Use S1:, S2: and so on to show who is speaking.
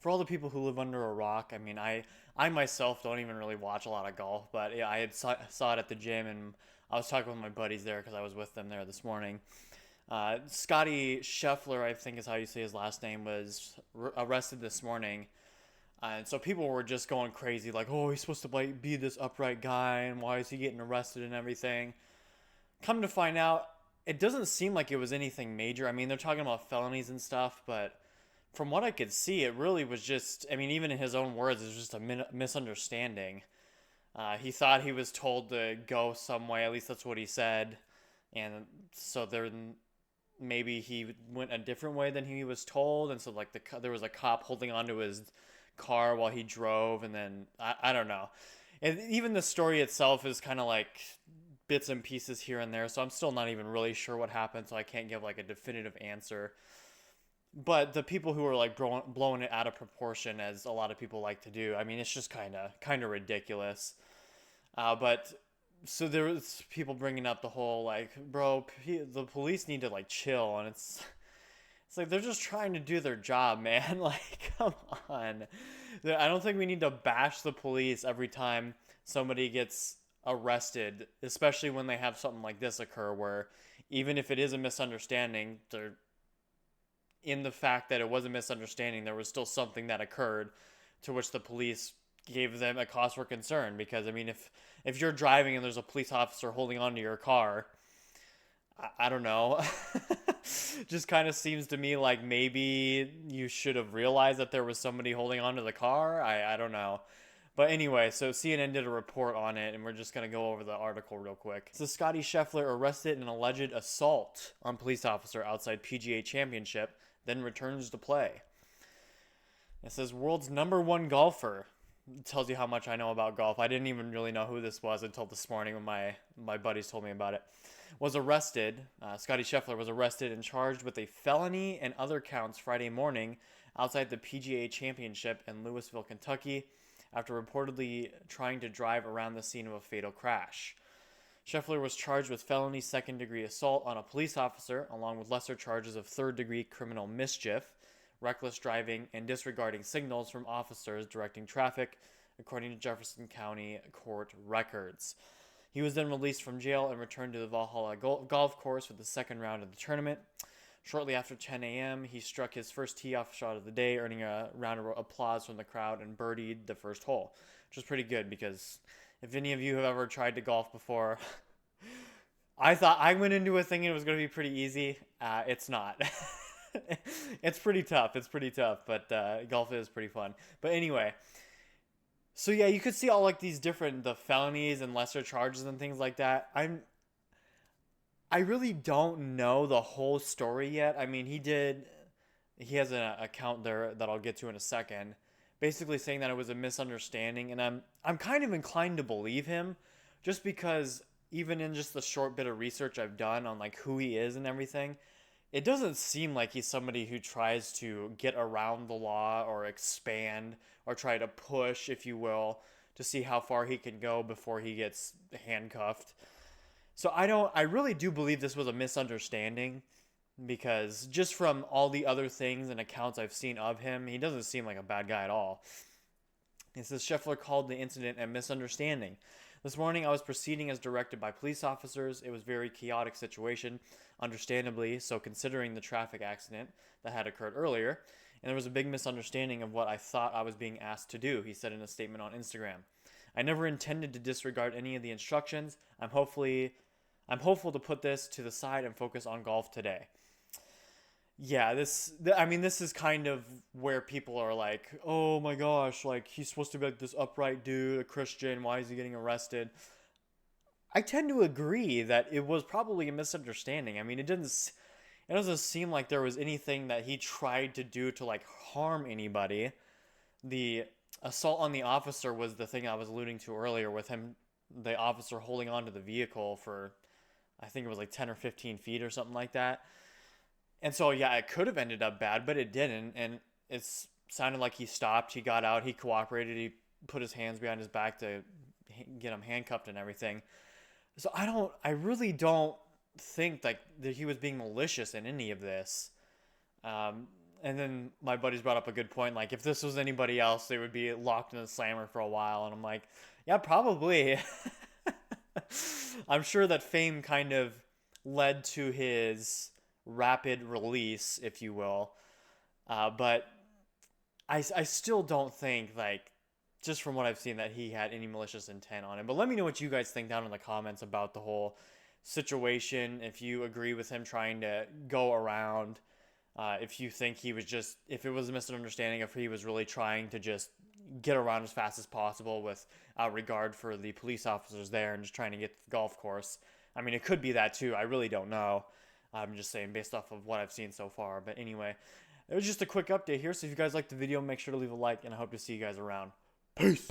S1: for all the people who live under a rock, I mean, I myself don't even really watch a lot of golf, but yeah, I had saw it at the gym, and I was talking with my buddies there because I was with them there this morning. Scottie Scheffler, I think is how you say his last name, was arrested this morning. And so people were just going crazy, like, oh, he's supposed to like be this upright guy, and why is he getting arrested and everything? Come to find out, it doesn't seem like it was anything major. I mean, they're talking about felonies and stuff, but from what I could see, it really was just, I mean, even in his own words, it was just a misunderstanding. He thought he was told to go some way, at least that's what he said. And so maybe he went a different way than he was told. And so, like, there was a cop holding onto his car while he drove. And then, I don't know. And even the story itself is kind of like bits and pieces here and there. So I'm still not even really sure what happened. So I can't give like a definitive answer. But the people who are like blowing it out of proportion, as a lot of people like to do, I mean, it's just kind of ridiculous. But so there was people bringing up the whole like, bro, the police need to like chill, and it's like they're just trying to do their job, man. Like, come on. I don't think we need to bash the police every time somebody gets arrested, especially when they have something like this occur, where even if it is a misunderstanding, they're in the fact that it was a misunderstanding, there was still something that occurred to which the police gave them a cause for concern. Because I mean, if you're driving and there's a police officer holding onto your car, I don't know. Just kind of seems to me like maybe you should have realized that there was somebody holding onto the car. I don't know. But anyway, so CNN did a report on it, and we're just going to go over the article real quick. So Scottie Scheffler arrested in an alleged assault on police officer outside PGA Championship, then returns to play. It says world's number one golfer. It tells you how much I know about golf. I didn't even really know who this was until this morning when my buddies told me about it. Was arrested. Scottie Scheffler was arrested and charged with a felony and other counts Friday morning outside the PGA Championship in Louisville, Kentucky, after reportedly trying to drive around the scene of a fatal crash. Scheffler was charged with felony second-degree assault on a police officer, along with lesser charges of third-degree criminal mischief, reckless driving, and disregarding signals from officers directing traffic, according to Jefferson County court records. He was then released from jail and returned to the Valhalla golf course for the second round of the tournament. Shortly after 10 a.m., he struck his first tee-off shot of the day, earning a round of applause from the crowd, and birdied the first hole, which was pretty good because if any of you have ever tried to golf before, I thought I went into it thinking it was going to be pretty easy. It's not. It's pretty tough. It's pretty tough, but golf is pretty fun. But anyway, so yeah, you could see all like these different the felonies and lesser charges and things like that. I really don't know the whole story yet. I mean, he has an account there that I'll get to in a second, basically saying that it was a misunderstanding, and I'm kind of inclined to believe him, just because even in just the short bit of research I've done on like who he is and everything, it doesn't seem like he's somebody who tries to get around the law or expand or try to push, if you will, to see how far he can go before he gets handcuffed. So I really do believe this was a misunderstanding, because just from all the other things and accounts I've seen of him, he doesn't seem like a bad guy at all. It says Scheffler called the incident a misunderstanding. This morning I was proceeding as directed by police officers. It was a very chaotic situation, understandably so considering the traffic accident that had occurred earlier, and there was a big misunderstanding of what I thought I was being asked to do, he said in a statement on Instagram. I never intended to disregard any of the instructions. I'm hopeful to put this to the side and focus on golf today. Yeah, this is kind of where people are like, oh my gosh, like he's supposed to be like this upright dude, a Christian, why is he getting arrested? I tend to agree that it was probably a misunderstanding. I mean, it doesn't seem like there was anything that he tried to do to like harm anybody. The assault on the officer was the thing I was alluding to earlier, with the officer holding onto the vehicle for, I think it was like 10 or 15 feet or something like that. And so, yeah, it could have ended up bad, but it didn't. And it sounded like he stopped. He got out. He cooperated. He put his hands behind his back to get him handcuffed and everything. So I really don't think like that he was being malicious in any of this. and then my buddies brought up a good point. Like, if this was anybody else, they would be locked in the slammer for a while. And I'm like, yeah, probably. I'm sure that fame kind of led to his rapid release, if you will. But I still don't think, like, just from what I've seen, that he had any malicious intent on him. But let me know what you guys think down in the comments about the whole situation. If you agree with him trying to go around, if you think he was just, if it was a misunderstanding, if he was really trying to just get around as fast as possible without regard for the police officers there and just trying to get to the golf course. I mean, it could be that too. I really don't know. I'm just saying based off of what I've seen so far. But anyway, it was just a quick update here. So if you guys liked the video, make sure to leave a like, and I hope to see you guys around. Peace.